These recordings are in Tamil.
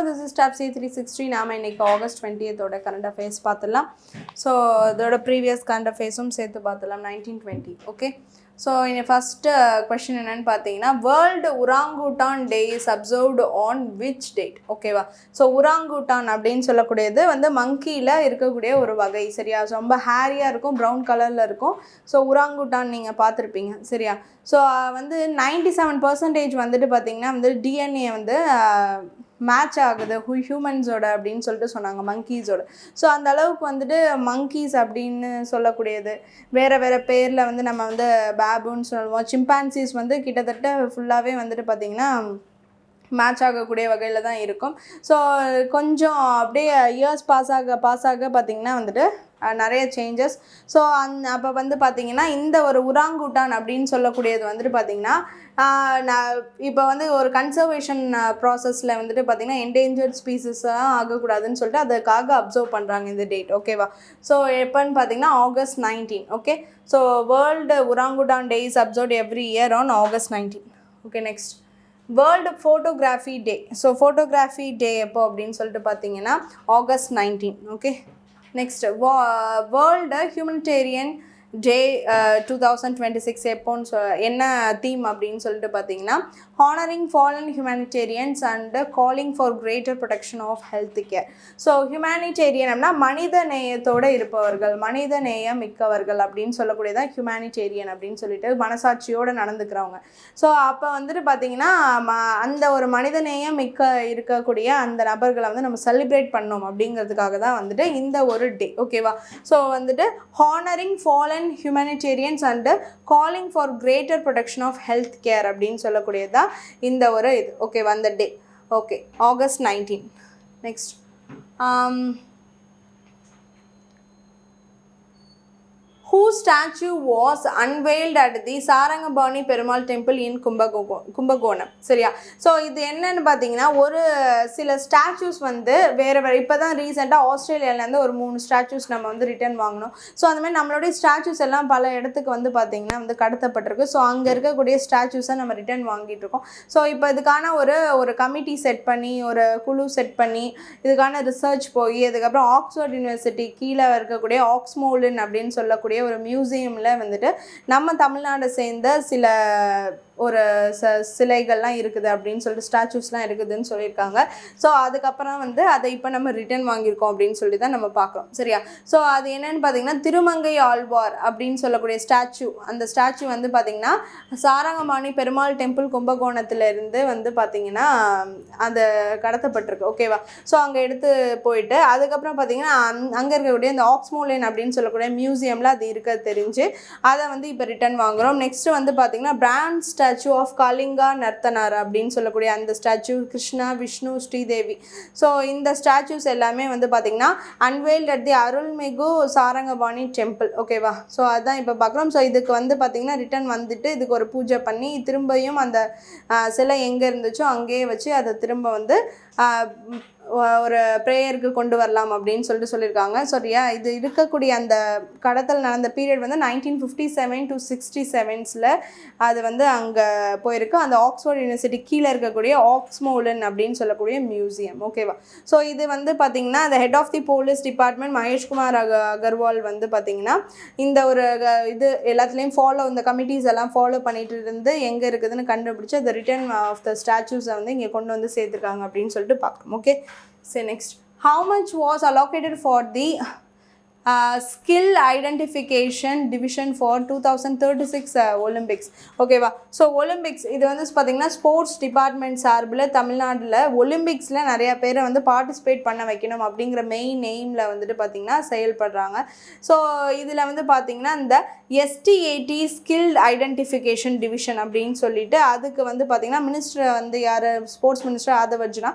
Hello this is top C360. நாம் இன்றைக்கி ஆகஸ்ட் 20th கரண்ட் அஃபேர்ஸ் பார்த்துடலாம். ஸோ இதோட ப்ரீவியஸ் கரண்ட் அஃபேர்ஸும் சேர்த்து பார்த்துடலாம் 1920. ஓகே, ஸோ இந்த ஃபஸ்ட்டு கொஷின் என்னென்னு பார்த்தீங்கன்னா, world orangutan day is observed on which date? ஓகேவா? ஸோ உராங்குட்டான் அப்படின்னு சொல்லக்கூடியது வந்து மங்கியில் இருக்கக்கூடிய ஒரு வகை, சரியா? ஸோ ரொம்ப ஹேரியாக இருக்கும், ப்ரௌன் கலரில் இருக்கும். ஸோ உராங்குட்டான் நீங்கள் பார்த்துருப்பீங்க, சரியா? ஸோ வந்து 97% வந்துட்டு பார்த்திங்கன்னா வந்து டிஎன்ஏ வந்து மேட்ச் ஆகுது ஹியூமன்ஸோட அப்படின்னு சொல்லிட்டு சொன்னாங்க, மங்கீஸோட. ஸோ அந்த அளவுக்கு வந்துட்டு மங்கீஸ் அப்படின்னு சொல்லக்கூடியது வேறு வேறு பேரில் வந்து நம்ம வந்து பேபுன்னு சொல்லுவோம். சிம்பான்சிஸ் வந்து கிட்டத்தட்ட ஃபுல்லாகவே வந்துட்டு பார்த்திங்கன்னா மேட்ச் ஆகக்கூடிய வகையில் தான் இருக்கும். ஸோ கொஞ்சம் அப்படியே இயர்ஸ் பாஸ் ஆக பார்த்திங்கன்னா வந்துட்டு நிறைய சேஞ்சஸ். ஸோ அப்போ வந்து பார்த்திங்கன்னா இந்த ஒரு உராங்குட்டான் அப்படின்னு சொல்லக்கூடியது வந்துட்டு பார்த்திங்கன்னா இப்போ வந்து ஒரு கன்சர்வேஷன் ப்ராசஸில் வந்துட்டு பார்த்திங்கன்னா என்டேஞ்சர்ட் ஸ்பீசஸாக ஆகக்கூடாதுன்னு சொல்லிட்டு அதுக்காக அப்சர்வ் பண்ணுறாங்க இந்த டேட். ஓகேவா? ஸோ எப்போன்னு பார்த்திங்கன்னா August 19. Okay, so world orangutan day is observed every year on August 19. Okay, next world photography day. So photography day எப்போ அப்படின்னு சொல்லிட்டு பார்த்தீங்கன்னா August 19. Okay, next world humanitarian day 2026 எப்போன்னு என்ன தீம் அப்படின்னு சொல்லிட்டு பார்த்தீங்கன்னா, honouring fallen humanitarians and calling for greater protection of health care. So humanitarian அப்படின்னா மனித நேயத்தோடு இருப்பவர்கள், மனித நேயம் மிக்கவர்கள் அப்படின்னு சொல்லக்கூடியதான் ஹியூமனிடேரியன் அப்படின்னு சொல்லிட்டு மனசாட்சியோடு நடந்துக்கிறவங்க. ஸோ அப்போ வந்துட்டு பார்த்திங்கன்னா அந்த ஒரு மனித நேயம் மிக்க இருக்கக்கூடிய அந்த நபர்களை வந்து நம்ம செலிப்ரேட் பண்ணோம் அப்படிங்கிறதுக்காக தான் வந்துட்டு இந்த ஒரு டே. ஓகேவா? ஸோ வந்துட்டு honouring fallen humanitarians and calling for greater protection of health care அப்படின்னு சொல்லக்கூடியதான் இந்த ஒரு இது. ஓகேவா? அந்த day. Okay, August 19. Next whose statue was unveiled at the Sarangapani Perumal temple in Kumbakonam. சரியா? ஸோ இது என்னன்னு பார்த்தீங்கன்னா, ஒரு சில ஸ்டாச்சூஸ் வந்து வேறு இப்போ தான் ரீசெண்டாக ஆஸ்திரேலியாவிலேருந்து ஒரு 3 ஸ்டாச்சூஸ் நம்ம வந்து ரிட்டர்ன் வாங்கினோம். ஸோ அந்த மாதிரி நம்மளுடைய ஸ்டாச்சூஸ் எல்லாம் பல இடத்துக்கு வந்து பார்த்திங்கன்னா வந்து கடத்தப்பட்டிருக்கு. ஸோ அங்கே இருக்கக்கூடிய ஸ்டாச்சூஸை நம்ம ரிட்டர்ன் வாங்கிட்டு இருக்கோம். ஸோ இப்போ இதுக்கான ஒரு கமிட்டி செட் பண்ணி, ஒரு குழு செட் பண்ணி இதுக்கான ரிசர்ச் போய் அதுக்கப்புறம் ஆக்ஸ்ஃபோர்ட் யூனிவர்சிட்டி கீழே இருக்கக்கூடிய ஆக்ஸ்மோலின் அப்படின்னு சொல்லக்கூடிய ஒரு மியூசியமில் வந்துட்டு நம்ம தமிழ்நாடை சேர்ந்த சில ஒரு சிலைகள்லாம் இருக்குது அப்படின்னு சொல்லிட்டு ஸ்டாச்சூஸ்லாம் இருக்குதுன்னு சொல்லியிருக்காங்க. ஸோ அதுக்கப்புறம் வந்து அதை இப்போ நம்ம ரிட்டர்ன் வாங்கியிருக்கோம் அப்படின்னு சொல்லி தான் நம்ம பார்க்குறோம். சரியா? ஸோ அது என்னென்னு பார்த்திங்கன்னா, திருமங்கை ஆழ்வார் அப்படின்னு சொல்லக்கூடிய ஸ்டாச்சு. அந்த ஸ்டாச்சு வந்து பார்த்திங்கன்னா சாரங்கபாணி பெருமாள் டெம்பிள் கும்பகோணத்துலேருந்து வந்து பார்த்திங்கன்னா அது கடத்தப்பட்டிருக்கு. ஓகேவா? ஸோ அங்கே எடுத்து போயிட்டு அதுக்கப்புறம் பார்த்திங்கன்னா அங்கே இருக்கக்கூடிய இந்த ஆக்ஸ்மோலின் அப்படின்னு சொல்லக்கூடிய மியூசியமில் அது இருக்க தெரிஞ்சு அதை வந்து இப்போ ரிட்டர்ன் வாங்குகிறோம். நெக்ஸ்ட்டு வந்து பார்த்திங்கன்னா பிராண்ட் ஸ்டாச்சு ஆஃப் கலிங்கா நர்த்தனார் அப்படின்னு சொல்லக்கூடிய அந்த ஸ்டாச்சு, கிருஷ்ணா, விஷ்ணு, ஸ்ரீதேவி. ஸோ இந்த ஸ்டாச்சூஸ் எல்லாமே வந்து பார்த்திங்கன்னா அன்வெயில்ட் அட் தி அருள்மிகு சாரங்கபாணி டெம்பிள். ஓகேவா? ஸோ அதுதான் இப்போ பார்க்குறோம். ஸோ இதுக்கு வந்து பார்த்திங்கன்னா ரிட்டர்ன் வந்துட்டு இதுக்கு ஒரு பூஜை பண்ணி திரும்பியும் அந்த சிலை எங்கே இருந்துச்சோ அங்கேயே வச்சு அதை திரும்ப வந்து ஒரு ப்ரேயருக்கு கொண்டு வரலாம் அப்படின்னு சொல்லியிருக்காங்க. சரியா? இது இருக்கக்கூடிய அந்த கடத்தல் நடந்த பீரியட் வந்து 1957 to 67 அது வந்து அங்கே போயிருக்கு. அந்த ஆக்ஸ்ஃபோர்ட் யூனிவர்சிட்டி கீழே இருக்கக்கூடிய ஆக்ஸ்மோலின் அப்படின்னு சொல்லக்கூடிய மியூசியம். ஓகேவா? ஸோ இது வந்து பார்த்திங்கன்னா the head of the police department Maheshkumar Agarwal வந்து பார்த்திங்கன்னா இந்த ஒரு இது எல்லாத்துலேயும் இந்த கமிட்டிஸ் எல்லாம் ஃபாலோ பண்ணிட்டு இருந்து எங்கே இருக்குதுன்னு கண்டுபிடிச்சி the return of the statues வந்து இங்கே கொண்டு வந்து சேர்த்துருக்காங்க அப்படின்னு சொல்லிட்டு பார்க்குறோம். Okay, so next, how much was allocated for the skill identification division for 2036 Olympics? ஓகேவா? ஸோ ஒலிம்பிக்ஸ் இது வந்து பார்த்திங்கன்னா ஸ்போர்ட்ஸ் டிபார்ட்மெண்ட் சார்பில் தமிழ்நாட்டில் ஒலிம்பிக்ஸில் நிறையா பேரை வந்து பார்ட்டிசிபேட் பண்ண வைக்கணும் அப்படிங்கிற மெயின் எய்மில் வந்துட்டு பார்த்திங்கன்னா செயல்படுறாங்க. ஸோ இதில் வந்து பார்த்திங்கன்னா இந்த STAT ஸ்கில் ஐடென்டிஃபிகேஷன் டிவிஷன் அப்படின்னு சொல்லிட்டு அதுக்கு வந்து பார்த்திங்கன்னா மினிஸ்டர் வந்து யார், ஸ்போர்ட்ஸ் மினிஸ்டர் ஆதவ் அர்ஜுனா,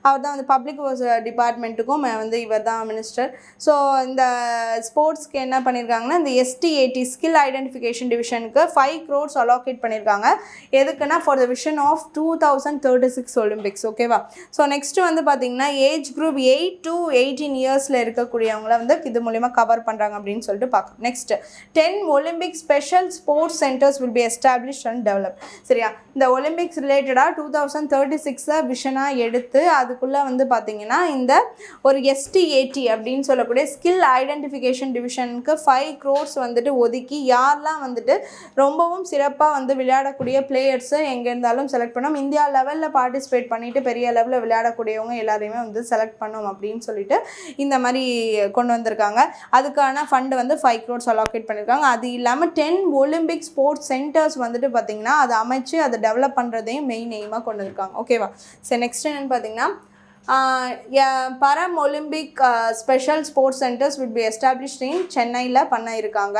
அவர் தான் வந்து பப்ளிக் டிபார்ட்மெண்ட்டுக்கும் வந்து இவர் தான் மினிஸ்டர். ஸோ இந்த ஸ்போர்ட்ஸ்க்கு என்ன பண்ணியிருக்காங்கன்னா இந்த STAT ஸ்கில் ஐடென்டிஃபிகேஷன் டிவிஷனுக்கு 5 crores அலோகேட் பண்ணியிருக்காங்க. எதுக்குன்னா for the vision of 2036 Olympics. ஓகேவா? ஸோ நெக்ஸ்ட்டு வந்து பார்த்திங்கன்னா ஏஜ் குரூப் 8 to 18 இயர்ஸில் இருக்கக்கூடியவங்கள வந்து இது மூலிமா கவர் பண்ணுறாங்க அப்படின்னு சொல்லிட்டு பார்க்கணும். Next 10 Olympic special sports centres will be established and develop. சரியா? இந்த ஒலிம்பிக்ஸ் ரிலேட்டடாக 2036 விஷனாக எடுத்து அது அதுக்குள்ளே வந்து பார்த்திங்கன்னா இந்த ஒரு STAT அப்படின்னு சொல்லக்கூடிய ஸ்கில் ஐடென்டிஃபிகேஷன் டிவிஷனுக்கு 5 crores வந்துட்டு ஒதுக்கி யாரெல்லாம் வந்துட்டு ரொம்பவும் சிறப்பாக வந்து விளையாடக்கூடிய பிளேயர்ஸை எங்கே இருந்தாலும் செலக்ட் பண்ணோம், இந்தியா லெவலில் பார்ட்டிசிபேட் பண்ணிவிட்டு பெரிய லெவலில் விளையாடக்கூடியவங்க எல்லாரையுமே வந்து செலக்ட் பண்ணோம் அப்படின்னு சொல்லிட்டு இந்த மாதிரி கொண்டு வந்திருக்காங்க. அதுக்கான ஃபண்டு வந்து 5 crores அலோகேட் பண்ணியிருக்காங்க. அது இல்லாமல் 10 ஒலிம்பிக் ஸ்போர்ட்ஸ் சென்டர்ஸ் வந்துட்டு பார்த்திங்கன்னா அதை அமைச்சு அதை டெவலப் பண்ணுறதையும் மெயின் எய்மாக கொண்டு வந்திருக்காங்க. ஓகேவா? சரி, நெக்ஸ்ட் என்னென்னு பார்த்தீங்கன்னா பரம் Olympic special sports centres will be established இன் சென்னையில் பண்ண இருக்காங்க.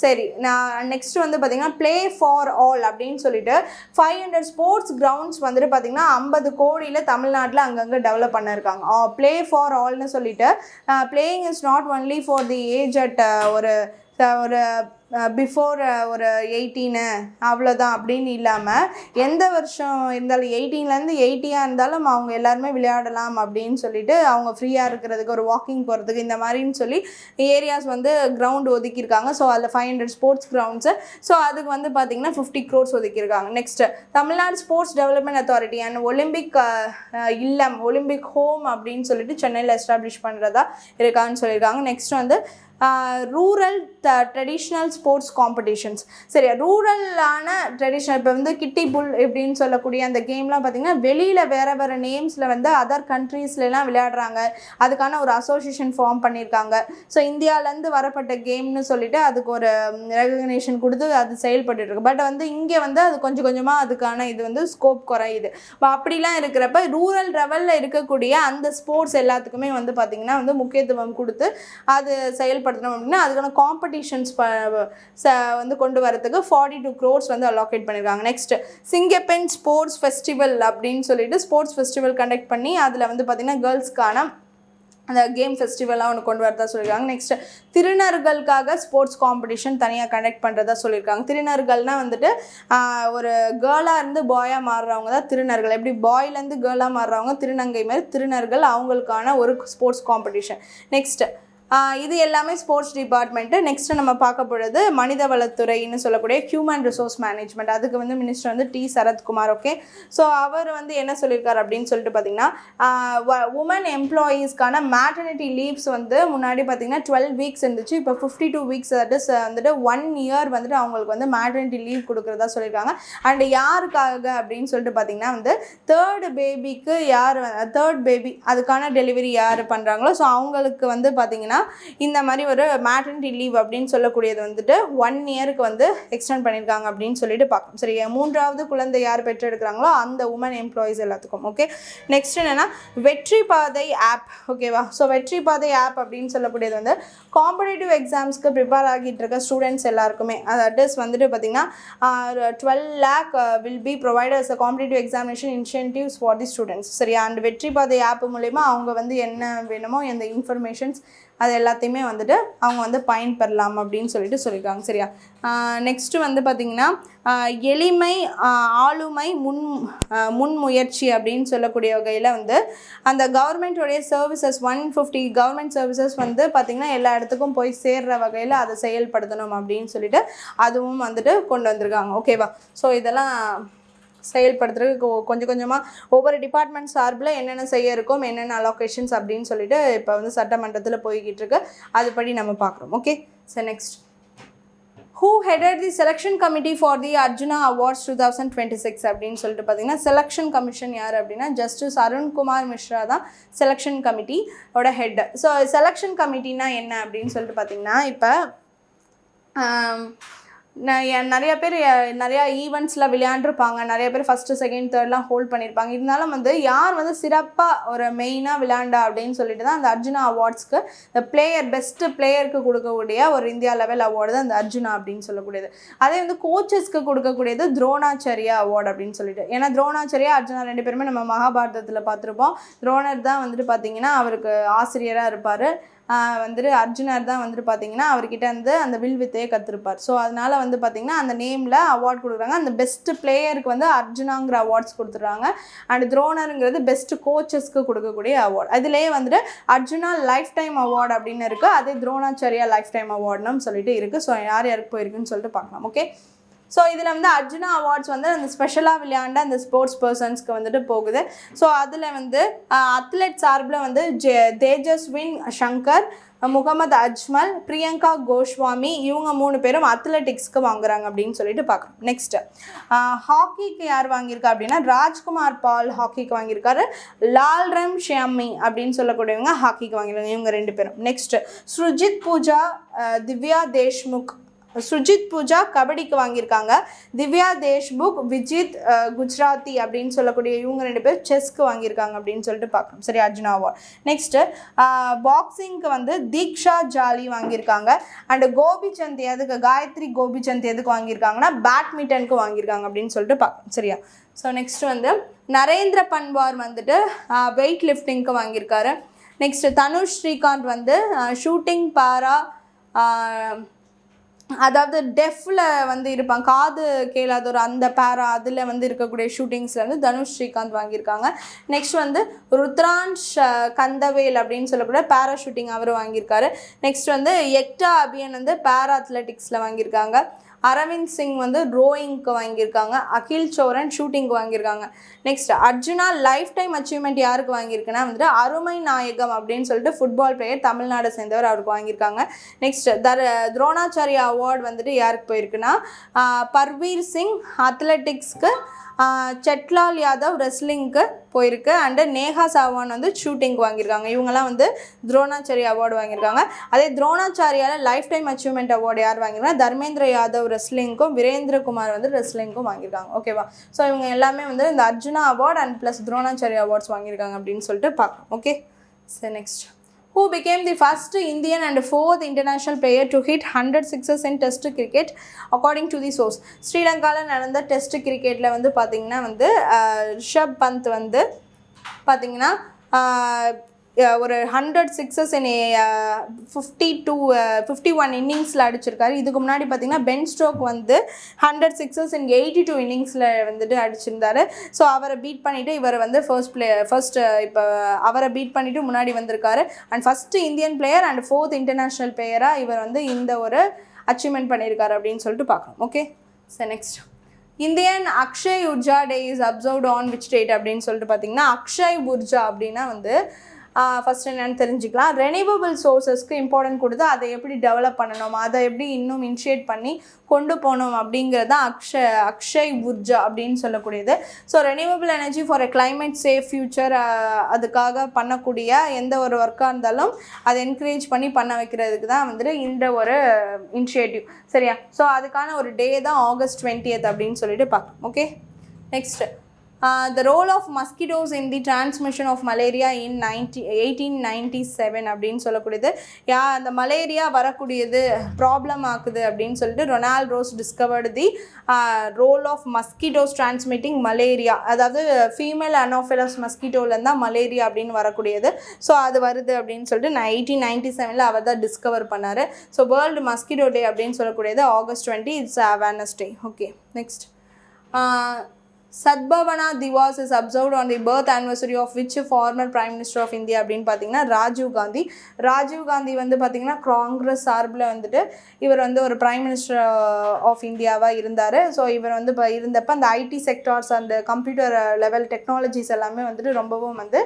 சரி, நான் நெக்ஸ்ட் வந்து பார்த்திங்கன்னா ப்ளே ஃபார் ஆல் அப்படின்னு சொல்லிட்டு 500 ஸ்போர்ட்ஸ் கிரவுண்ட்ஸ் வந்துட்டு பார்த்திங்கன்னா 50 கோடியில் தமிழ்நாட்டில் அங்கங்கே டெவலப் பண்ணியிருக்காங்க. ப்ளே ஃபார் ஆல்னு சொல்லிட்டு playing is not only for the age at ஒரு பிஃபோர் ஒரு 18 அவ்வளோதான் அப்படின்னு இல்லாமல் எந்த வருஷம் இருந்தாலும் 18லேருந்து 80 இருந்தாலும் அவங்க எல்லாருமே விளையாடலாம் அப்படின்னு சொல்லிட்டு அவங்க ஃப்ரீயாக இருக்கிறதுக்கு ஒரு வாக்கிங் போகிறதுக்கு இந்த மாதிரின்னு சொல்லி ஏரியாஸ் வந்து கிரவுண்ட் ஒதுக்கியிருக்காங்க. ஸோ அதில் 500 ஸ்போர்ட்ஸ் கிரவுண்ட்ஸு. ஸோ அதுக்கு வந்து பார்த்திங்கன்னா 50 crores ஒதுக்கியிருக்காங்க. Next Tamil Nadu sports development authority and Olympic இல்லம் ஒலிம்பிக் ஹோம் அப்படின்னு சொல்லிட்டு சென்னையில் எஸ்டாப்ளிஷ் பண்ணுறதா இருக்கான்னு சொல்லியிருக்காங்க. நெக்ஸ்ட் வந்து ரூரல் ட்ரெடிஷ்னல் ஸ்போர்ட்ஸ் காம்படிஷன்ஸ். சரி, ரூரலான ட்ரெடிஷ்னல் இப்போ வந்து கிட்டி புல் இப்படின்னு சொல்லக்கூடிய அந்த கேம்லாம் பார்த்திங்கன்னா வெளியில் வேறு நேம்ஸில் வந்து அதர் கண்ட்ரீஸ்லாம் விளையாடுறாங்க. அதுக்கான ஒரு அசோசியேஷன் ஃபார்ம் பண்ணியிருக்காங்க. ஸோ இந்தியாவிலேருந்து வரப்பட்ட கேம்னு சொல்லிட்டு அதுக்கு ஒரு ரெகக்னேஷன் கொடுத்து அது செயல்பட்டுருக்கு. பட் வந்து இங்கே வந்து அது கொஞ்சம் கொஞ்சமாக அதுக்கான இது வந்து ஸ்கோப் குறையுது. அப்படிலாம் இருக்கிறப்ப ரூரல் லெவலில் இருக்கக்கூடிய அந்த ஸ்போர்ட்ஸ் எல்லாத்துக்குமே வந்து பார்த்திங்கன்னா வந்து முக்கியத்துவம் கொடுத்து அது செயல்படுத்தணும் அப்படின்னா அதுக்கான காம்படிஷன்ஸ் வந்து கொண்டு வரதுக்கு 42 crores வந்து அலோகேட் பண்ணியிருக்காங்க. நெக்ஸ்ட் சிங்கப்பெண் ஸ்போர்ட்ஸ் ஃபெஸ்டிவல் அப்படின்னு சொல்லிட்டு ஸ்போர்ட்ஸ் ஃபெஸ்டிவல் கண்டக்ட் பண்ணி அதில் வந்து பார்த்திங்கன்னா கேர்ள்ஸ்க்கான அந்த கேம் ஃபெஸ்டிவலாக ஒன்று கொண்டு வரதா சொல்லியிருக்காங்க. நெக்ஸ்ட் திருநர்களுக்காக ஸ்போர்ட்ஸ் காம்படிஷன் தனியாக கண்டக்ட் பண்ணுறதா சொல்லியிருக்காங்க. திருநர்கள்னால் வந்துட்டு ஒரு கேர்ளாக இருந்து பாயாக மாறுறவங்க தான் திருநர்கள். எப்படி பாய்லேருந்து கேர்ளாக மாறுறவங்க திருநங்கை மாதிரி திருநர்கள், அவங்களுக்கான ஒரு ஸ்போர்ட்ஸ் காம்படிஷன். நெக்ஸ்ட் இது எல்லாமே ஸ்போர்ட்ஸ் டிபார்ட்மெண்ட்டு. நெக்ஸ்ட்டு நம்ம பார்க்க போகிறது மனிதவளத்துறைன்னு சொல்லக்கூடிய ஹியூமன் ரிசோர்ஸ் மேனேஜ்மெண்ட். அதுக்கு வந்து மினிஸ்டர் வந்து T. சரத்குமார். ஓகே, ஸோ அவர் வந்து என்ன சொல்லியிருக்காரு அப்படின்னு சொல்லிட்டு பார்த்திங்கன்னா உமன் எம்ப்ளாயீஸ்க்கான மேட்டர்னிட்டி லீவ்ஸ் வந்து முன்னாடி பார்த்திங்கன்னா 12 weeks இருந்துச்சு. இப்போ 52 weeks வந்துட்டு 1 year வந்துட்டு அவங்களுக்கு வந்து மேட்டர்னிட்டி லீவ் கொடுக்குறதா சொல்லியிருக்காங்க. அண்ட் யாருக்காக அப்படின்னு சொல்லிட்டு பார்த்திங்கன்னா வந்து தேர்ட் பேபி அதுக்கான டெலிவரி யார் பண்ணுறாங்களோ ஸோ அவங்களுக்கு வந்து பார்த்திங்கன்னா இந்த மாதிரி ஒரு மேட்டர்னிட்டி லீவ் அப்படின்னு சொல்லக்கூடியது வந்துட்டு 1 yearக்கு வந்து எக்ஸ்டெண்ட் பண்ணியிருக்காங்க அப்படின்னு சொல்லிட்டு பார்க்கணும். சரி, 3வது குழந்தை யார் பெற்றெடுக்கிறாங்களோ அந்த உமன் எம்ப்ளாயீஸ் எல்லாத்துக்கும். ஓகே, நெக்ஸ்ட் என்னென்னா வெற்றி பாதை ஆப். ஓகேவா? ஸோ வெற்றி பாதை ஆப் அப்படின்னு சொல்லக்கூடியது வந்து காம்படிட்டிவ் எக்ஸாம்ஸ்க்கு ப்ரிப்பேர் ஆகிட்டு இருக்க ஸ்டூடெண்ட்ஸ் எல்லாருக்குமே தட் இஸ் வந்துட்டு பார்த்திங்கன்னா 12 lakh will be providers competitive examination incentives for the students. சரியா? அண்ட் வெற்றி பாதை ஆப் மூலயமா அவங்க வந்து என்ன வேணுமோ அந்த இன்ஃபர்மேஷன்ஸ் அது எல்லாத்தையுமே வந்துட்டு அவங்க வந்து பயன்பெறலாம் அப்படின்னு சொல்லிட்டு சொல்லியிருக்காங்க. சரியா? நெக்ஸ்ட்டு வந்து பார்த்திங்கன்னா எளிமை ஆளுமை முன்முயற்சி அப்படின்னு சொல்லக்கூடிய வகையில் வந்து அந்த கவர்மெண்ட்டோடைய சர்வீசஸ் 150 கவர்மெண்ட் சர்வீசஸ் வந்து பார்த்திங்கன்னா எல்லா இடத்துக்கும் போய் சேர்கிற வகையில் அதை செயல்படுத்தணும் அப்படின்னு சொல்லிட்டு அதுவும் வந்துட்டு கொண்டு வந்திருக்காங்க. ஓகேவா? ஸோ இதெல்லாம் செயல்படுத்துறதுக்கு கொஞ்சம் கொஞ்சமாக ஒவ்வொரு டிபார்ட்மெண்ட் சார்பில் என்னென்ன செய்ய இருக்கும், என்னென்ன அலோகேஷன்ஸ் அப்படின்னு சொல்லிட்டு இப்போ வந்து சட்டமன்றத்தில் போய்கிட்டு இருக்கு. அதுபடி நம்ம பார்க்குறோம். Okay, so next who headed the selection committee for the Arjuna Awards 2026 அப்படின்னு சொல்லிட்டு பார்த்தீங்கன்னா செலெக்ஷன் கமிஷன் யார் அப்படின்னா ஜஸ்டிஸ் அருண்குமார் மிஸ்ரா தான் செலெக்ஷன் கமிட்டியோட ஹெட். ஸோ செலெக்ஷன் கமிட்டினா என்ன அப்படின்னு சொல்லிட்டு பார்த்தீங்கன்னா இப்போ நிறைய பேர் நிறையா ஈவெண்ட்ஸில் விளையாண்டுருப்பாங்க. நிறைய பேர் ஃபஸ்ட்டு செகண்ட் தேர்ட்லாம் ஹோல்ட் பண்ணியிருப்பாங்க. இருந்தாலும் வந்து யார் வந்து சிறப்பாக ஒரு மெயினாக விளையாண்டா அப்படின்னு சொல்லிட்டு தான் அந்த அர்ஜுனா அவார்ட்ஸ்க்கு இந்த பெஸ்ட்டு பிளேயருக்கு கொடுக்கக்கூடிய ஒரு இந்தியா லெவல் அவார்டு தான் அந்த அர்ஜுனா அப்படின்னு சொல்லக்கூடியது. அதே வந்து கோச்சஸ்க்கு கொடுக்கக்கூடியது துரோணாச்சாரியா அவார்டு அப்படின்னு சொல்லிட்டு. ஏன்னா துரோணாச்சாரியா அர்ஜுனா 2 பேருமே நம்ம மகாபாரதத்தில் பார்த்துருப்போம். துரோணர் தான் வந்துட்டு பார்த்திங்கன்னா அவருக்கு ஆசிரியராக இருப்பார். வந்துட்டு அர்ஜுனர் தான் வந்துட்டு பார்த்திங்கன்னா அவர்கிட்ட வந்து அந்த வில் வித்தையை கற்றுருப்பார். ஸோ அதனால் வந்து பார்த்திங்கன்னா அந்த நேமில் அவார்ட் கொடுக்குறாங்க. அந்த பெஸ்ட்டு பிளேயருக்கு வந்து அர்ஜுனாங்கிற அவார்ட்ஸ் கொடுத்துட்றாங்க. அண்ட் துரோணருங்கிறது பெஸ்ட்டு கோச்சஸ்க்கு கொடுக்கக்கூடிய அவார்டு. அதுலேயே வந்துட்டு அர்ஜுனா லைஃப் டைம் அவார்டு அப்படின்னு இருக்குது. அதே துரோணாச்சாரியா லைஃப் டைம் அவார்டுன்னு சொல்லிட்டு இருக்குது. ஸோ யார் யாருக்கு போயிருக்குன்னு சொல்லிட்டு பார்க்கலாம். ஓகே, ஸோ இதில் வந்து அர்ஜுனா அவார்ட்ஸ் வந்து அந்த ஸ்பெஷலாக விளையாண்ட அந்த ஸ்போர்ட்ஸ் பர்சன்ஸ்க்கு வந்துட்டு போகுது. ஸோ அதில் வந்து அத்லெட் சார்பில் வந்து தேஜஸ்வின் சங்கர், முகமது அஜ்மல், பிரியங்கா கோஸ்வாமி இவங்க 3 பேரும் அத்லெட்டிக்ஸ்க்கு வாங்குறாங்க அப்படின்னு சொல்லிட்டு பார்க்குறோம். நெக்ஸ்ட்டு ஹாக்கிக்கு யார் வாங்கியிருக்கா அப்படின்னா ராஜ்குமார் பால் ஹாக்கிக்கு வாங்கியிருக்காரு. லால்ரம் ஷியாமி அப்படின்னு சொல்லக்கூடியவங்க ஹாக்கிக்கு வாங்கியிருக்காங்க. இவங்க 2 பேரும். நெக்ஸ்ட்டு சுர்ஜித் பூஜா, திவ்யா தேஷ்முக். சுர்ஜித் பூஜா கபடிக்கு வாங்கியிருக்காங்க. திவ்யா தேஷ்முக், விஜித் குஜராத்தி அப்படின்னு சொல்லக்கூடிய இவங்க 2 பேர் செஸ்க்கு வாங்கியிருக்காங்க அப்படின்னு சொல்லிட்டு பார்க்கணும். சரி, அர்ஜுனா அவார்ட். நெக்ஸ்ட்டு பாக்ஸிங்க்கு வந்து தீக்ஷா ஜாலி வாங்கியிருக்காங்க. அண்டு கோபிச்சந்த் எதுக்கு, காயத்ரி கோபிச்சந்த் எதுக்கு வாங்கியிருக்காங்கன்னா பேட்மிண்டனுக்கு வாங்கியிருக்காங்க அப்படின்னு சொல்லிட்டு பார்க்கணும். சரியா? ஸோ நெக்ஸ்ட் வந்து நரேந்திர பன்வார் வந்துட்டு வெயிட் லிஃப்டிங்க்கு வாங்கியிருக்காரு. நெக்ஸ்ட்டு தனுஷ் ஸ்ரீகாந்த் வந்து ஷூட்டிங் பாரா, அதாவது டெஃப்பில் வந்து இருப்பாங்க, காது கேளாதோர் அந்த பேரா அதில் வந்து இருக்கக்கூடிய ஷூட்டிங்ஸில் வந்து தனுஷ் ஸ்ரீகாந்த் வாங்கியிருக்காங்க. நெக்ஸ்ட் வந்து ருத்ரான்ஷ் கந்தவேல் அப்படின்னு சொல்லக்கூடிய பேரா ஷூட்டிங் அவர் வாங்கியிருக்காரு. நெக்ஸ்ட் வந்து எக்டா அபியன் வந்து பேரா அத்லெட்டிக்ஸில் வாங்கியிருக்காங்க. அரவிந்த் சிங் வந்து ரோயிங்க்கு வாங்கியிருக்காங்க. அகில் சோரன் ஷூட்டிங்க்கு வாங்கியிருக்காங்க. Next Arjuna life time achievement யாருக்கு வாங்கியிருக்குன்னா வந்துட்டு அருமை நாயகம் அப்படின்னு சொல்லிட்டு ஃபுட்பால் பிளேயர், தமிழ்நாடு சேர்ந்தவர், அவருக்கு வாங்கியிருக்காங்க. நெக்ஸ்ட் துரோணாச்சாரியா அவார்டு வந்துட்டு யாருக்கு போயிருக்குன்னா பர்வீர் சிங் அத்லெட்டிக்ஸ்க்கு, செட்லால் யாதவ் ரெஸ்லிங்க்கு போயிருக்கு. அண்டு நேஹா சாவான் வந்து ஷூட்டிங்க்கு வாங்கியிருக்காங்க. இவங்கெல்லாம் வந்து துரோணாச்சாரியா அவார்டு வாங்கியிருக்காங்க. அதே துரோணாச்சாரியாவில் லைஃப் டைம் அச்சீவ்மெண்ட் அவார்டு யார் வாங்கியிருக்காங்க, தர்மேந்திர யாதவ் ரெஸ்லிங்க்கும் வீரேந்திரகுமார் வந்து ரெஸ்லிங்க்கும் வாங்கியிருக்காங்க. ஓகேவா? ஸோ இவங்க எல்லாமே வந்து இந்த Arjuna award and plus Dronacharya awards வாங்கியிருக்காங்க அப்படின்னு சொல்லிட்டு பார்க்கலாம். ஓகே, சரி, next who became the first Indian and 4th international player to hit 100 sixes in test cricket according to the source. ஸ்ரீலங்காவில் நடந்த டெஸ்ட் கிரிக்கெட்டில் வந்து பார்த்திங்கன்னா வந்து ரிஷப் பந்த் வந்து பார்த்திங்கன்னா ஒரு 100 சிக்ஸஸ் இன் 51 இன்னிங்ஸில் அடிச்சிருக்காரு. இதுக்கு முன்னாடி பார்த்திங்கன்னா பென் ஸ்டோக் வந்து 100 சிக்ஸஸ் இன் 82 இன்னிங்ஸில் வந்துட்டு அடிச்சிருந்தாரு. ஸோ அவரை பீட் பண்ணிவிட்டு இவர் வந்து ஃபர்ஸ்ட் இப்போ அவரை பீட் பண்ணிவிட்டு முன்னாடி வந்திருக்காரு. And first Indian player and 4th international பிளேயராக இவர் வந்து இந்த ஒரு அச்சீவ்மெண்ட் பண்ணியிருக்காரு அப்படின்னு சொல்லிட்டு பார்க்கலாம். ஓகே, சரி, next Indian Akshay Urja day is observed on which date அப்படின்னு சொல்லிட்டு பார்த்தீங்கன்னா அக்ஷய் உர்ஜா அப்படின்னா வந்து ஃபஸ்ட் என்னென்னு தெரிஞ்சுக்கலாம். ரெனியூவபிள் சோர்ஸஸ்க்கு இம்பார்ட்டன்ட் கொடுத்து அதை எப்படி டெவலப் பண்ணணும், அதை எப்படி இன்னும் இனிஷியேட் பண்ணி கொண்டு போகணும் அப்படிங்கிறது தான் அக்ஷய் உர்ஜா அப்படின்னு சொல்லக்கூடியது. So renewable energy for a climate safe future, அதுக்காக பண்ணக்கூடிய எந்த ஒரு ஒர்க்காக இருந்தாலும் அதை என்கரேஜ் பண்ணி பண்ண வைக்கிறதுக்கு தான் வந்துட்டு இந்த ஒரு இனிஷியேட்டிவ். சரியா? ஸோ அதுக்கான ஒரு டே தான் August 20th அப்படின்னு சொல்லிட்டு பார்க்கலாம். Okay, next the role of mosquitoes in the transmission of malaria in 1897 அப்படின்னு சொல்லக்கூடியது. அந்த மலேரியா வரக்கூடியது ப்ராப்ளம் ஆகுது அப்படின்னு சொல்லிட்டு Ronald Ross discovered the role of mosquitoes transmitting malaria. அதாவது ஃபீமேல் அனோஃபிலஸ் மஸ்கிட்டோலேருந்து தான் மலேரியா அப்படின்னு வரக்கூடியது. ஸோ அது வருது அப்படின்னு சொல்லிட்டு 1897 அவர் தான் டிஸ்கவர் பண்ணார். ஸோ வேர்ல்டு மஸ்கிட்டோ டே அப்படின்னு சொல்லக்கூடியது August 20, it's awareness day. Okay, next Sadbhavana Diwas is observed on the birth anniversary of which former prime minister of India அப்படின்னு பார்த்தீங்கன்னா ராஜீவ் காந்தி. ராஜீவ் காந்தி வந்து பார்த்திங்கன்னா காங்கிரஸ் சார்பில் வந்துட்டு இவர் வந்து ஒரு பிரைம் மினிஸ்டர் ஆஃப் இந்தியாவாக இருந்தார். ஸோ இவர் வந்து இப்போ இருந்தப்போ அந்த ஐடி செக்டார்ஸ் அந்த கம்ப்யூட்டர் லெவல் டெக்னாலஜிஸ் எல்லாமே வந்துட்டு ரொம்பவும் வந்து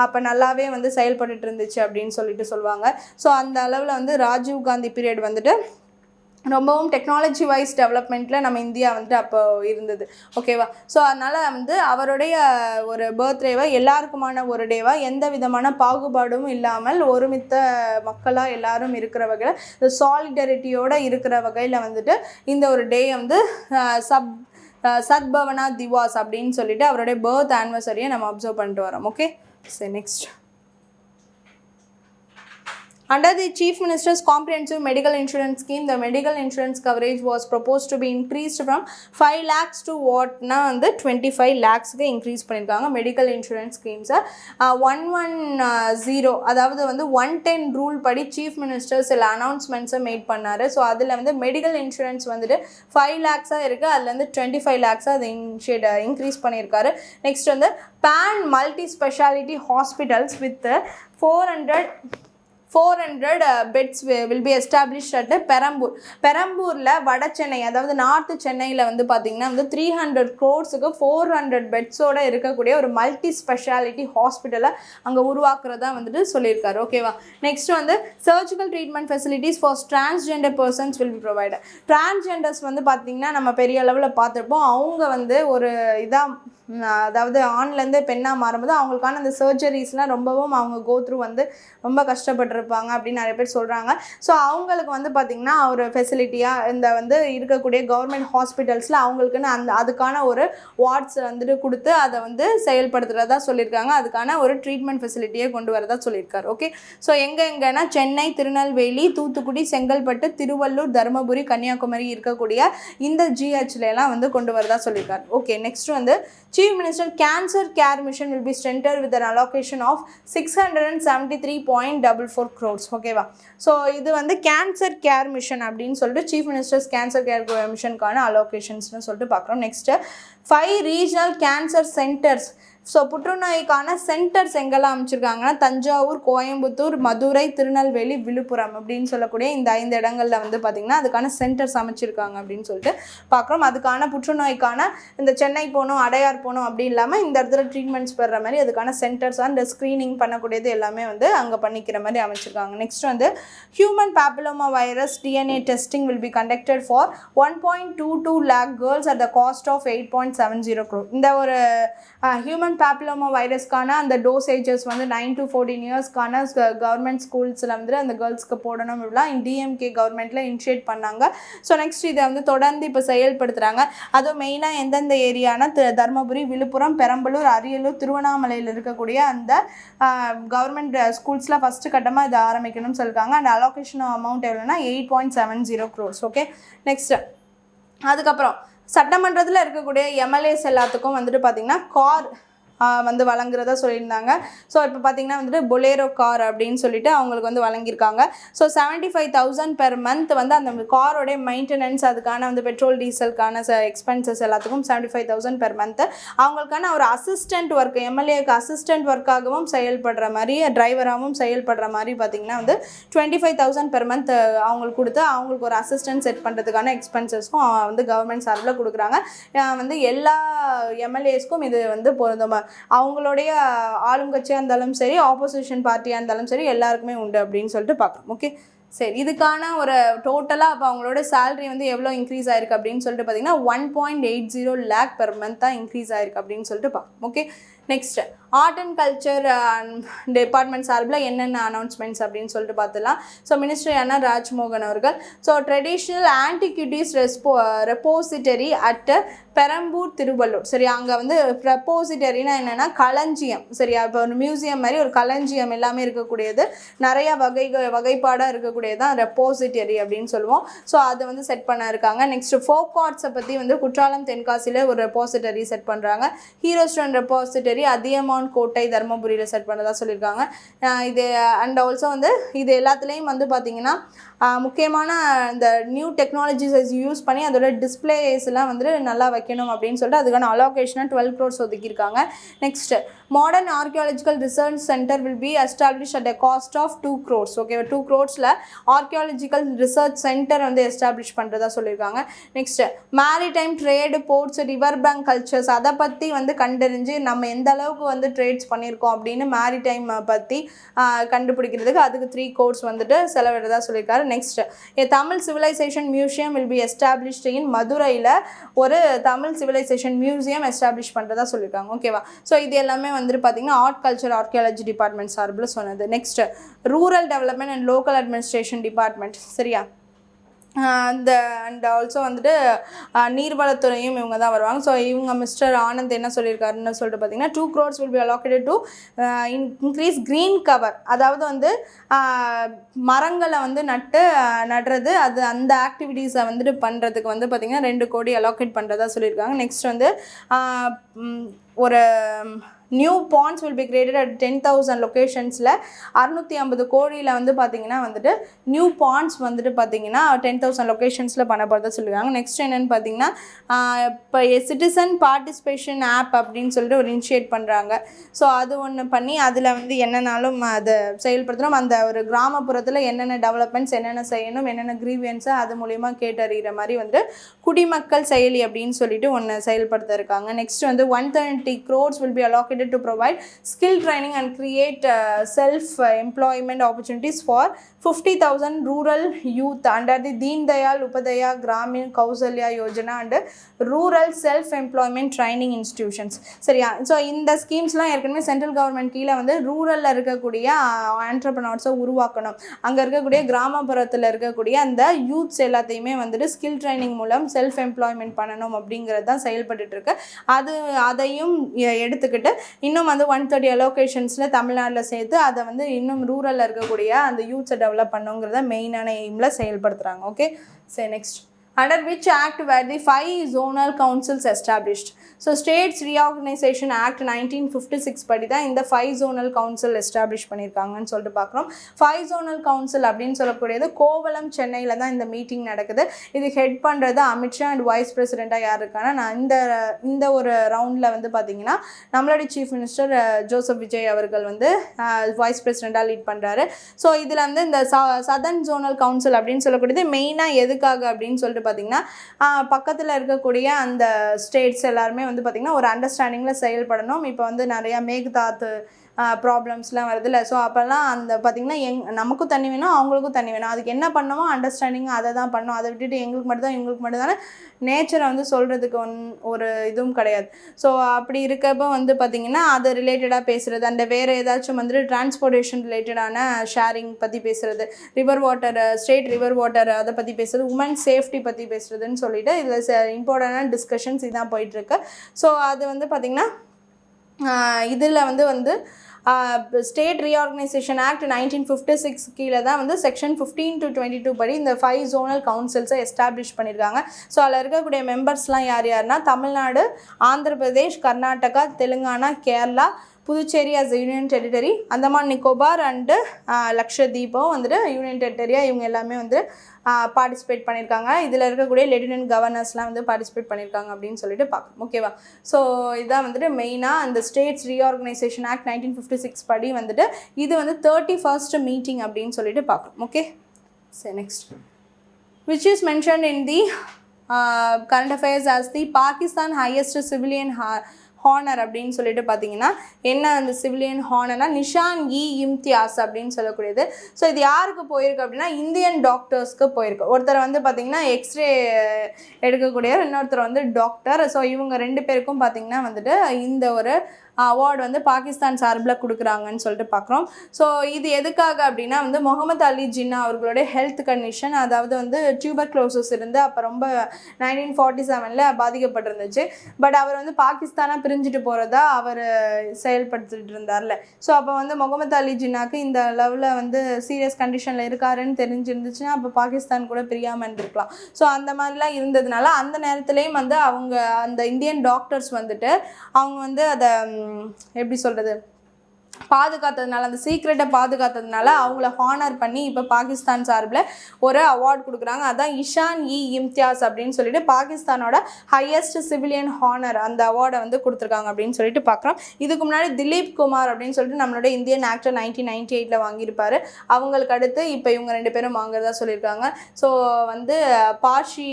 அப்போ நல்லாவே வந்து செயல்பட்டு இருந்துச்சு அப்படின்னு சொல்லிட்டு சொல்லுவாங்க. ஸோ அந்த அளவில் வந்து ராஜீவ் காந்தி பீரியட் வந்துட்டு ரொம்பவும் டெக்னாலஜி வைஸ் டெவலப்மெண்ட்டில் நம்ம இந்தியா வந்துட்டு அப்போ இருந்தது. ஓகேவா? ஸோ அதனால் வந்து அவருடைய ஒரு பர்த்டேவை எல்லாருக்குமான ஒரு டேவாக எந்த விதமான பாகுபாடும் இல்லாமல் ஒருமித்த மக்களாக எல்லாரும் இருக்கிற வகையில் இந்த சாலிடரிட்டியோடு இருக்கிற வகையில் வந்துட்டு இந்த ஒரு டே வந்து சத்பவனா திவாஸ் அப்படின்னு சொல்லிட்டு அவருடைய பர்த் ஆனிவர்சரியை நம்ம அப்சர்வ் பண்ணிட்டு வரோம். ஓகே, சரி, next under the Chief Minister's Comprehensive Medical Insurance Scheme, the medical insurance coverage was proposed to be increased from 5 lakhs to what na வந்து 25 lakhs க்கு இன்க்ரீஸ் பண்ணியிருக்காங்க மெடிக்கல் இன்சூரன்ஸ் ஸ்கீம்ஸை. 110 அதாவது வந்து 110 ரூல் படி சீஃப் மினிஸ்டர் சில அனௌன்ஸ்மெண்ட்ஸை மேட் பண்ணார். ஸோ அதில் வந்து மெடிக்கல் இன்சூரன்ஸ் வந்துட்டு 5 lakhஸாக இருக்குது, அதுலேருந்து 25 lakhஸாக அதை இன்க்ரீஸ் பண்ணியிருக்காரு. நெக்ஸ்ட் வந்து பேன் multi speciality hospitals with 400 400 beds will be established at பெரம்பூரில் வட சென்னை அதாவது நார்த்து சென்னையில் வந்து பார்த்திங்கன்னா வந்து 300 crores-க்கு 400 பெட்ஸோடு இருக்கக்கூடிய ஒரு மல்டி ஸ்பெஷாலிட்டி ஹாஸ்பிட்டலை அங்கே உருவாக்குறதா வந்துட்டு சொல்லியிருக்காரு. ஓகேவா. நெக்ஸ்ட் வந்து surgical treatment facilities for transgender persons will be provided. Transgenders வந்து பார்த்திங்கன்னா நம்ம பெரிய அளவில் பார்த்துருப்போம். அவங்க வந்து ஒரு இதாக அதாவது ஆண்லேருந்து பெண்ணாக மாறும்போது அவங்களுக்கான அந்த சர்ஜரிஸ்லாம் ரொம்பவும் அவங்க கோத்ரூ வந்து ரொம்ப கஷ்டப்பட்டுருப்பாங்க அப்படின்னு நிறைய பேர் சொல்கிறாங்க. ஸோ அவங்களுக்கு வந்து பார்த்திங்கன்னா ஒரு ஃபெசிலிட்டியாக இந்த வந்து இருக்கக்கூடிய கவர்மெண்ட் ஹாஸ்பிட்டல்ஸில் அவங்களுக்குன்னு அதுக்கான ஒரு வார்ட்ஸ் வந்துட்டு கொடுத்து அதை வந்து செயல்படுத்துகிறதா சொல்லியிருக்காங்க. அதுக்கான ஒரு ட்ரீட்மெண்ட் ஃபெசிலிட்டியை கொண்டு வரதா சொல்லியிருக்காரு. ஓகே. ஸோ எங்கன்னா சென்னை, திருநெல்வேலி, தூத்துக்குடி, செங்கல்பட்டு, திருவள்ளூர், தருமபுரி, கன்னியாகுமரி இருக்கக்கூடிய இந்த ஜிஹெச்லாம் வந்து கொண்டு வரதா சொல்லியிருக்காரு. ஓகே. நெக்ஸ்ட் வந்து Chief Minister Cancer Care Mission will be strengthened with an allocation of 673.44 crores. ஓகேவா. ஸோ இது வந்து கேன்சர் கேர் மிஷன் அப்படின்னு சொல்லிட்டு சீஃப் மினிஸ்டர்ஸ் கேன்சர் கேர் மிஷனுக்கான அலோகேஷன்ஸ்னு சொல்லிட்டு பார்க்குறோம். Next 5 regional cancer centers. So புற்றுநோய்க்கான சென்டர்ஸ் எங்கெல்லாம் அமைச்சிருக்காங்கன்னா தஞ்சாவூர், கோயம்புத்தூர், மதுரை, திருநெல்வேலி, விழுப்புரம் அப்படின்னு சொல்லக்கூடிய இந்த 5 இடங்களில் வந்து பார்த்திங்கன்னா அதுக்கான சென்டர்ஸ் அமைச்சிருக்காங்க அப்படின்னு சொல்லிட்டு பார்க்குறோம். அதுக்கான புற்றுநோய்க்கான இந்த சென்னை போகணும், அடையார் போகணும் அப்படி இல்லாமல் இந்த இடத்துல ட்ரீட்மெண்ட்ஸ் பெறுற மாதிரி அதுக்கான சென்டர்ஸ் அண்ட் ஸ்க்ரீனிங் பண்ணக்கூடியது எல்லாமே வந்து அங்கே பண்ணிக்கிற மாதிரி அமைச்சிருக்காங்க. நெக்ஸ்ட் வந்து human papilloma virus DNA testing will be conducted for 1.22 lakh girls at the cost of 8.70 crore. இந்த ஒரு ஹியூமன் பேப்பிலோமா வைரஸ்க்கான அந்த டோசேஜஸ் வந்து 9 to 14 இயர்ஸ்க்கான கவர்மெண்ட் ஸ்கூல்ஸில் வந்து அந்த கேர்ள்ஸ்க்கு போடணும் இப்படிலாம் டிஎம்கே கவர்மெண்ட்டில் இனிஷியேட் பண்ணாங்க. ஸோ நெக்ஸ்ட் இதை வந்து தொடர்ந்து இப்போ செயல்படுத்துகிறாங்க. அதுவும் மெயினாக எந்தெந்த ஏரியானா தருமபுரி, விழுப்புரம், பெரம்பலூர், அரியலூர், திருவண்ணாமலையில் இருக்கக்கூடிய அந்த கவர்மெண்ட் ஸ்கூல்ஸில் ஃபஸ்ட்டு கட்டமாக இதை ஆரம்பிக்கணும்னு சொல்லியிருக்காங்க. அந்த அலோகேஷன் அமௌண்ட் எவ்வளோனா 8.70 crores. ஓகே. நெக்ஸ்ட்டு அதுக்கப்புறம் சட்டமன்றத்தில் இருக்கக்கூடிய எம்எல்ஏஸ் எல்லாத்துக்கும் வந்துட்டு பார்த்திங்கன்னா கார் வந்து வழங்குறதா சொல்லியிருந்தாங்க. ஸோ இப்போ பார்த்திங்கன்னா வந்துட்டு பொலேரோ கார் அப்படின்னு சொல்லிட்டு அவங்களுக்கு வந்து வழங்கியிருக்காங்க. ஸோ 75,000 per month வந்து அந்த காரோடைய மெயின்டெனன்ஸ் அதுக்கான வந்து பெட்ரோல் டீசலுக்கான எக்ஸ்பென்சஸ் எல்லாத்துக்கும் 75,000 per month. அவங்களுக்கான ஒரு அசிஸ்டண்ட் ஒர்க் எம்எல்ஏக்கு அசிஸ்டண்ட் ஒர்க்காகவும் செயல்படுற மாதிரி டிரைவராகவும் செயல்படுற மாதிரி பார்த்திங்கன்னா வந்து 25,000 per month அவங்களுக்கு கொடுத்து அவங்களுக்கு ஒரு அசிஸ்டன்ட் செட் பண்ணுறதுக்கான எக்ஸ்பென்சஸும் வந்து கவர்மெண்ட் சார்பில் கொடுக்குறாங்க. வந்து எல்லா எம்எல்ஏஸ்க்கும் இது வந்து பொருந்தும். அவங்களுடைய ஆளுங்கட்சியாக இருந்தாலும் சரி, ஆப்போசிஷன் பார்ட்டியாக இருந்தாலும் சரி, எல்லாருக்குமே உண்டு அப்படின்னு சொல்லிட்டு பார்க்கலாம். ஓகே. சரி, இதுக்கான ஒரு டோட்டலாக அப்போ அவங்களோட சேலரி வந்து எவ்வளோ இன்க்ரீஸ் ஆயிருக்கு அப்படின்னு சொல்லிட்டு பார்த்தீங்கன்னா 1.80 lakh per month தான் இன்க்ரீஸ் ஆயிருக்கு அப்படின்னு சொல்லிட்டு பார்க்கலாம். Okay. Next art and culture department சார்பில் என்னென்ன அனௌன்ஸ்மெண்ட்ஸ் அப்படின்னு சொல்லிட்டு பார்த்துலாம். ஸோ மினிஸ்டர் ராஜ்மோகன் அவர்கள் so traditional antiquities repository at Perambur, Tiruvallur. சரி, அங்கே வந்து ரெப்போசிட்டரினா என்னென்னா களஞ்சியம். சரியா, இப்போ ஒரு மியூசியம் மாதிரி ஒரு களஞ்சியம் எல்லாமே இருக்கக்கூடியது, நிறையா வகைப்பாடாக இருக்கக்கூடியது தான் ரெப்போசிட்டரி அப்படின்னு சொல்லுவோம். ஸோ அதை வந்து செட் பண்ண இருக்காங்க. நெக்ஸ்ட் ஃபோக் ஆர்ட்ஸை பற்றி வந்து குற்றாலம், தென்காசியில் ஒரு ரெப்போசிட்டரி செட் பண்ணுறாங்க. ஹீரோஸ்டன் ரெப்போசிட்டரி அதியமான், கோட்டை, தருமபுரியில் செட் பண்ணதா சொல்லியிருக்காங்க. இது அண்ட் ஆல்சோ வந்து இது எல்லாத்துலேயும் வந்து பார்த்திங்கன்னா முக்கியமான இந்த நியூ டெக்னாலஜிஸ் யூஸ் பண்ணி அதோட டிஸ்பிளேஸ்லாம் வந்து நல்லா வைக்கணும் அப்படின்னு சொல்லிட்டு அதுக்கான அலோகேஷனாக 12 crores ஒதுக்கியிருக்காங்க. Next modern archaeological research centre will be establish at a cost of 2 crores. Okay, 2 crores-ல ஆர்கியாலஜிக்கல் ரிசர்ச் சென்டர் வந்து எஸ்டாப்ளிஷ் பண்ணுறதா சொல்லியிருக்காங்க. Next maritime trade, ports, river bank cultures அதை பற்றி வந்து கண்டறிஞ்சு நம்ம எந்த அளவுக்கு வந்து ட்ரேட்ஸ் பண்ணியிருக்கோம் அப்படின்னு மேரிடைம் பற்றி கண்டுபிடிக்கிறதுக்கு அதுக்கு 3 crores வந்துட்டு செலவிடுறதா சொல்லியிருக்காரு. Next Tamil civilisation museum will be established in மதுரையில் ஒரு தமிழ் சிவிலைசேஷன் மியூசியம் எஸ்டாப்ளிஷ் பண்ணுறதா சொல்லியிருக்காங்க. ஓகேவா. ஸோ இது எல்லாமே வந்துட்டு பார்த்தீங்கன்னா ஆர்ட் கல்ச்சர் ஆர்கியாலஜி டிபார்ட்மெண்ட் சார்பில் சொன்னது. Next rural development and local administration department. சரியா, அந்த அண்ட் ஆல்சோ வந்துட்டு நீர்வளத்துறையும் இவங்க தான் வருவாங்க. ஸோ இவங்க மிஸ்டர் ஆனந்த் என்ன சொல்லியிருக்காருன்னு சொல்லிட்டு பார்த்தீங்கன்னா 2 crores will be allocated to increase green cover. அதாவது வந்து மரங்களை வந்து நடுறது, அது அந்த ஆக்டிவிட்டீஸை வந்துட்டு பண்ணுறதுக்கு வந்து பார்த்திங்கன்னா 2 கோடி அலோகேட் பண்ணுறதா சொல்லியிருக்காங்க. நெக்ஸ்ட் வந்து ஒரு new ponds will be created at 10,000 லொக்கேஷன்ஸில் 650 கோடியில் வந்து பார்த்திங்கன்னா வந்துட்டு நியூ பாண்ட்ஸ் வந்துட்டு பார்த்திங்கன்னா 10,000 லொக்கேஷன்ஸில் பண்ண போகிறதா சொல்லியிருக்காங்க. நெக்ஸ்ட் என்னென்னு பார்த்திங்கன்னா இப்போ சிட்டிசன் பார்ட்டிசிபேஷன் ஆப் அப்படின்னு சொல்லிட்டு ஒரு இனிஷியேட் பண்ணுறாங்க. ஸோ அது ஒன்று பண்ணி அதில் வந்து என்னென்னாலும் அதை செயல்படுத்தணும். அந்த ஒரு கிராமப்புறத்தில் என்னென்ன டெவலப்மெண்ட்ஸ் என்னென்ன செய்யணும், என்னென்ன கிரீவியன்ஸை அது மூலிமா கேட்டறிகிற மாதிரி வந்து குடிமக்கள் செயலி அப்படின்னு சொல்லிட்டு ஒன்று செயல்படுத்த இருக்காங்க. நெக்ஸ்ட் வந்து 130 crores will be allocated to provide skill training and create self-employment opportunities for 50,000 rural youth under the Deen Dayal Upadhyaya Gramin Kausalya Yojana and rural self-employment training institutions. சரியா? ஸோ இந்த ஸ்கீம்ஸ்லாம் ஏற்கனவே சென்ட்ரல் கவர்மெண்ட் கீழே வந்து ரூரலில் இருக்கக்கூடிய ஆண்டர்ப்ரனர்ஸை உருவாக்கணும். அங்கே இருக்கக்கூடிய கிராமப்புறத்தில் இருக்கக்கூடிய அந்த யூத்ஸ் எல்லாத்தையுமே வந்துட்டு ஸ்கில் ட்ரைனிங் மூலம் செல்ஃப் எம்ப்ளாய்மெண்ட் பண்ணணும் அப்படிங்கிறது தான் செயல்பட்டு இருக்கு. அதையும் எடுத்துக்கிட்டு இன்னும் வந்து 130 அலோகேஷன்ஸில் தமிழ்நாட்டில் சேர்த்து அதை வந்து இன்னும் ரூரலில் இருக்கக்கூடிய அந்த யூத்ஸை டெவலப் பண்ணுங்கிறத மெயினான எய்மில் செயல்படுத்துகிறாங்க. ஓகே, சரி next. Under which act were the 5 zonal councils established? So States Reorganization Act 1956 படி தான் இந்த 5 zonal council establish பண்ணியிருக்காங்கன்னு சொல்லிட்டு பார்க்குறோம். 5 zonal council அப்படின்னு சொல்லக்கூடியது கோவளம் சென்னையில் தான் இந்த மீட்டிங் நடக்குது. இது ஹெட் பண்ணுறது அமித்ஷா அண்ட் வைஸ் பிரசிடெண்ட்டாக யார் இருக்காங்கன்னா நான் இந்த ஒரு ரவுண்டில் வந்து பார்த்திங்கன்னா நம்மளுடைய சீஃப் மினிஸ்டர் ஜோசப் விஜய் அவர்கள் வந்து வைஸ் பிரசிடெண்ட்டாக லீட் பண்ணுறாரு. ஸோ இதில் வந்து இந்த சதர்ன் ஜோனல் கவுன்சில் அப்படின்னு சொல்லக்கூடியது மெயினாக எதுக்காக அப்படின்னு சொல்லிட்டு பார்த்திங்கன்னா பக்கத்தில் இருக்கக்கூடிய அந்த ஸ்டேட்ஸ் எல்லாருமே வந்து பார்த்திங்கன்னா ஒரு அண்டர்ஸ்டாண்டிங்கில் செயல்படணும். இப்போ வந்து நிறையா மேகதாத்து ப்ராப்ளம்ஸ்லாம் வருதுல்ல. ஸோ அப்போல்லாம் அந்த பார்த்திங்கன்னா நமக்கும் தண்ணி வேணும், அவங்களுக்கும் தண்ணி வேணும். அதுக்கு என்ன பண்ணணுமோ அண்டர்ஸ்டாண்டிங் அதை தான் பண்ணணும். அதை விட்டுட்டு எங்களுக்கு மட்டும்தான் இவங்களுக்கு மட்டும்தானே நேச்சரை வந்து சொல்கிறதுக்கு ஒரு இதுவும் கிடையாது. ஸோ அப்படி இருக்கப்போ வந்து பார்த்திங்கன்னா அதை ரிலேட்டடாக பேசுகிறது, அந்த வேறு ஏதாச்சும் வந்துட்டு டிரான்ஸ்போர்ட்டேஷன் ரிலேட்டடான ஷேரிங் பற்றி பேசுகிறது, river water state river water அதை பற்றி பேசுகிறது, உமன் சேஃப்டி பற்றி பேசுகிறதுன்னு சொல்லிட்டு இதில் இம்பார்ட்டண்டான டிஸ்கஷன்ஸ் இதான் போயிட்டுருக்கு. ஸோ அது வந்து பார்த்திங்கன்னா இதில் வந்து ஸ்டேட் ரீஆர்கனைசேஷன் ஆக்ட் 1956 கீழே தான் வந்து செக்ஷன் 15 to 22 படி இந்த 5 ஜோனல் கவுன்சில்ஸை எஸ்டாப்ளிஷ் பண்ணியிருக்காங்க. ஸோ அதில் இருக்கக்கூடிய மெம்பர்ஸ்லாம் யார்னா Tamil Nadu, Andhra Pradesh, Karnataka, Telangana, Kerala, Puducherry as a union territory, Andaman Nicobar and Lakshadweep வந்துட்டு யூனியன் டெரிட்டரியாக இவங்க எல்லாமே வந்து பார்ட்டிசிபேட் பண்ணியிருக்காங்க. இதில் இருக்கக்கூடிய லெஃப்டினன்ட் கவர்னர்ஸ்லாம் வந்து பார்ட்டிசிபேட் பண்ணியிருக்காங்க அப்படின்னு சொல்லிட்டு பார்க்கணும். ஓகேவா? ஸோ இதான் வந்துட்டு மெயினாக அந்த ஸ்டேட்ஸ் ரீஆர்கனைசேஷன் ஆக்ட் 1956 படி வந்துட்டு இது வந்து 31st மீட்டிங் அப்படின்னு சொல்லிட்டு பார்க்கணும். ஓகே, சரி next. Which is mentioned in the current affairs as the Pakistan highest civilian honour அப்படின்னு சொல்லிட்டு பார்த்தீங்கன்னா என்ன அந்த சிவிலியன் ஹானர்னா நிஷான்-இ-இம்தியாஸ் அப்படின்னு சொல்லக்கூடியது. ஸோ இது யாருக்கு போயிருக்கு அப்படின்னா இந்தியன் டாக்டர்ஸ்க்கு போயிருக்கு. ஒருத்தர் வந்து பார்த்திங்கன்னா எக்ஸ்ரே எடுக்கக்கூடியவர், இன்னொருத்தர் வந்து டாக்டர். ஸோ இவங்க 2 பேருக்கும் பார்த்திங்கன்னா வந்துட்டு இந்த ஒரு அவார்டு வந்து பாகிஸ்தான் சார்பில் கொடுக்குறாங்கன்னு சொல்லிட்டு பார்க்குறோம். ஸோ இது எதுக்காக அப்படின்னா வந்து முகமது அலி ஜின்னா அவர்களுடைய ஹெல்த் கண்டிஷன், அதாவது வந்து டியூபர்குலோசிஸ் இருந்து அப்போ ரொம்ப 1947 பாதிக்கப்பட்டிருந்துச்சு. பட் அவர் வந்து பாகிஸ்தானாக பிரிஞ்சுட்டு போகிறதா அவர் செயல்படுத்திட்டு இருந்தார்ல. ஸோ அப்போ வந்து முகமது அலி ஜின்னாக்கு இந்த லெவலில் வந்து சீரியஸ் கண்டிஷனில் இருக்காருன்னு தெரிஞ்சிருந்துச்சுன்னா அப்போ பாகிஸ்தான் கூட பிரியாமல் இருந்திருக்கலாம். ஸோ அந்த மாதிரிலாம் இருந்ததுனால அந்த நேரத்துலேயும் வந்து அவங்க அந்த இந்தியன் டாக்டர்ஸ் வந்துட்டு அவங்க வந்து அதை எப்படி சொல்கிறது பாதுகாத்ததுனால, அந்த சீக்ரெட்டை பாதுகாத்ததுனால அவங்கள ஹானர் பண்ணி இப்போ பாகிஸ்தான் சார்பில் ஒரு அவார்டு கொடுக்குறாங்க. அதான் நிஷான்-இ-இம்தியாஸ் அப்படின்னு சொல்லிட்டு பாகிஸ்தானோட ஹையஸ்ட் சிவிலியன் ஹானர் அந்த அவார்டை வந்து கொடுத்துருக்காங்க அப்படின்னு சொல்லிட்டு பார்க்குறோம். இதுக்கு முன்னாடி திலீப் குமார் அப்படின்னு சொல்லிட்டு நம்மளோட இந்தியன் ஆக்டர் 1998 வாங்கியிருப்பார். அவங்களுக்கு அடுத்து இப்போ இவங்க 2 பேரும் வாங்குறதா சொல்லியிருக்காங்க. ஸோ வந்து Parsi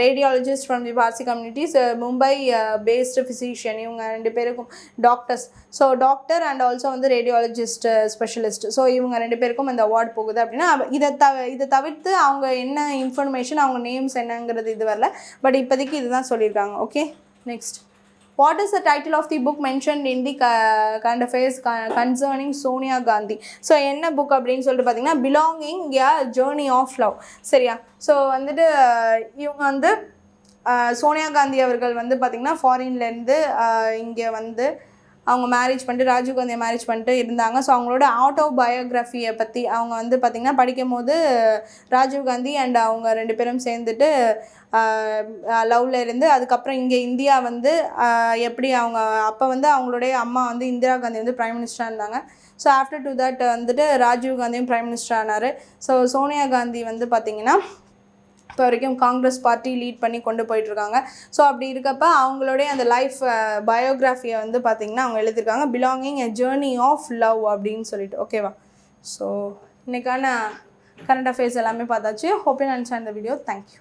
radiologist from the Parsi communities, Mumbai based physician, இவங்க 2 பேருக்கும் doctors. So doctor and also வந்து ரேடியாலஜிஸ்ட் ஸ்பெஷலிஸ்ட். ஸோ இவங்க 2 பேருக்கும் இந்த அவார்டு போகுது அப்படின்னா இதை தவிர்த்து அவங்க என்ன இன்ஃபர்மேஷன் அவங்க நேம்ஸ் என்னங்கிறது இது வரல. பட் இப்போதைக்கு இதுதான் சொல்லியிருக்காங்க. Okay, next. What is the title of the book mentioned in the current affairs concerning Sonia Gandhi? So என்ன புக் அப்படின்னு சொல்லிட்டு பார்த்தீங்கன்னா belonging a journey of love. சரியா? ஸோ வந்துட்டு இவங்க வந்து சோனியா காந்தி அவர்கள் வந்து பார்த்திங்கன்னா ஃபாரின்லேருந்து இங்கே வந்து அவங்க மேரேஜ் பண்ணிட்டு ராஜீவ்காந்தியை மேரேஜ் பண்ணிட்டு இருந்தாங்க. ஸோ அவங்களோட ஆட்டோபயோகிராஃபியை பற்றி அவங்க வந்து பார்த்திங்கன்னா படிக்கும் போது ராஜீவ்காந்தி அண்ட் அவங்க 2 பேரும் சேர்ந்துட்டு லவ்வில் இருந்து அதுக்கப்புறம் இங்கே இந்தியா வந்து எப்படி அவங்க அப்போ வந்து அவங்களுடைய அம்மா வந்து இந்திரா காந்தி வந்து பிரைம் மினிஸ்டராக இருந்தாங்க. ஸோ ஆஃப்டர் டு தட் வந்துட்டு ராஜீவ்காந்தியும் பிரைம் மினிஸ்டர் ஆனார். ஸோ சோனியா காந்தி வந்து பார்த்திங்கன்னா இப்போ வரைக்கும் காங்கிரஸ் பார்ட்டி லீட் பண்ணி கொண்டு போயிட்டுருக்காங்க. ஸோ அப்படி இருக்கப்போ அவங்களுடைய அந்த லைஃப் பயோகிராஃபியை வந்து பார்த்திங்கன்னா அவங்க எழுதியிருக்காங்க, belonging a journey of love அப்படின்னு சொல்லிட்டு. ஓகேவா? ஸோ இன்றைக்கான கரண்ட் அஃபேர்ஸ் எல்லாமே பார்த்தாச்சு. Hope you understand the video. Thank you.